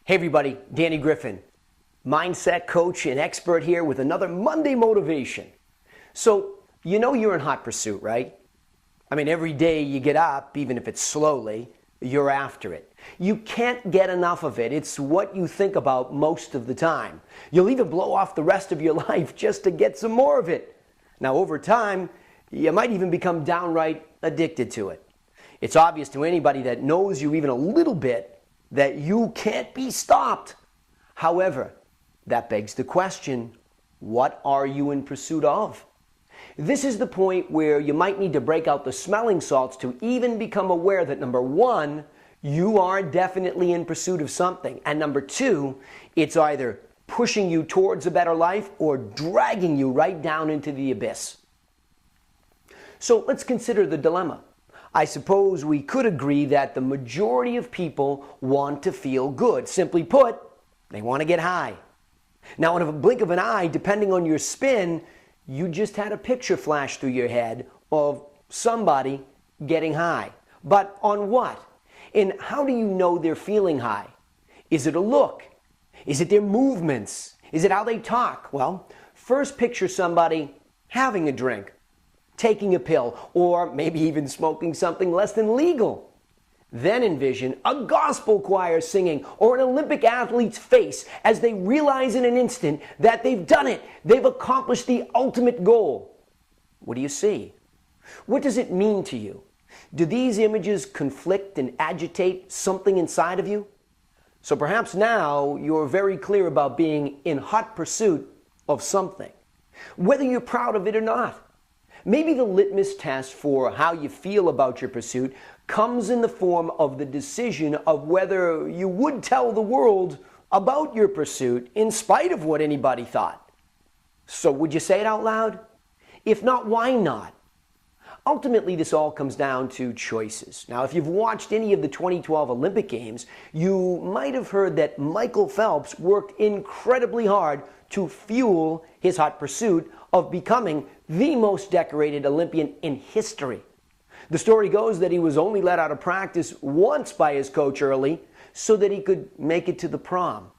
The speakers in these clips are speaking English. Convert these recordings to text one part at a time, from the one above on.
Hey everybody, Danny Griffin, mindset coach and expert here with another Monday motivation. So, you know you're in hot pursuit, right? I mean, every day you get up, even if it's slowly, you're after it. You can't get enough of it. It's what you think about most of the time. You'll even blow off the rest of your life just to get some more of it. Now, over time, you might even become downright addicted to it. It's obvious to anybody that knows you even a little bit that you can't be stopped. However, that begs the question, what are you in pursuit of? This is the point where you might need to break out the smelling salts to even become aware that number one, you are definitely in pursuit of something. And number two, it's either pushing you towards a better life or dragging you right down into the abyss. So let's consider the dilemma. I suppose we could agree that the majority of people want to feel good. Simply put, they want to get high. Now, in a blink of an eye, depending on your spin, you just had a picture flash through your head of somebody getting high. But on what? And how do you know they're feeling high? Is it a look? Is it their movements? Is it how they talk? Well, first picture somebody having a drink, taking a pill, or maybe even smoking something less than legal. Then envision a gospel choir singing or an Olympic athlete's face as they realize in an instant that they've done it. They've accomplished the ultimate goal. What do you see? What does it mean to you? Do these images conflict and agitate something inside of you? So perhaps now you're very clear about being in hot pursuit of something, whether you're proud of it or not. Maybe the litmus test for how you feel about your pursuit comes in the form of the decision of whether you would tell the world about your pursuit in spite of what anybody thought. So would you say it out loud? If not, why not? Ultimately, this all comes down to choices. Now, if you've watched any of the 2012 Olympic Games, you might have heard that Michael Phelps worked incredibly hard to fuel his hot pursuit of becoming the most decorated Olympian in history. The story goes that he was only let out of practice once by his coach early so that he could make it to the prom.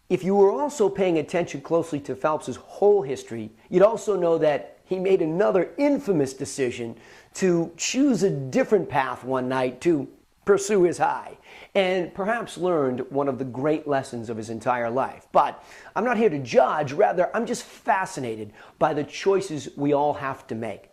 If you were also paying attention closely to Phelps' whole history, you'd also know that he made another infamous decision to choose a different path one night to pursue his high, and perhaps learned one of the great lessons of his entire life. But I'm not here to judge, rather I'm just fascinated by the choices we all have to make.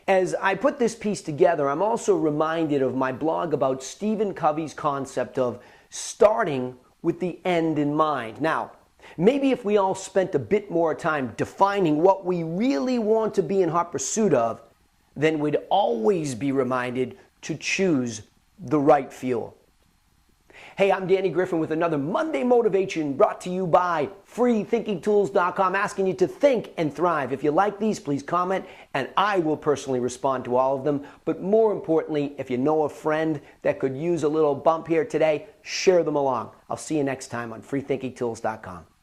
As I put this piece together, I'm also reminded of my blog about Stephen Covey's concept of starting with the end in mind. Now, maybe if we all spent a bit more time defining what we really want to be in hot pursuit of, then we'd always be reminded to choose the right fuel. Hey, I'm Danny Griffin with another Monday Motivation brought to you by freethinkingtools.com, asking you to think and thrive. If you like these, please comment, and I will personally respond to all of them. But more importantly, if you know a friend that could use a little bump here today, share them along. I'll see you next time on freethinkingtools.com.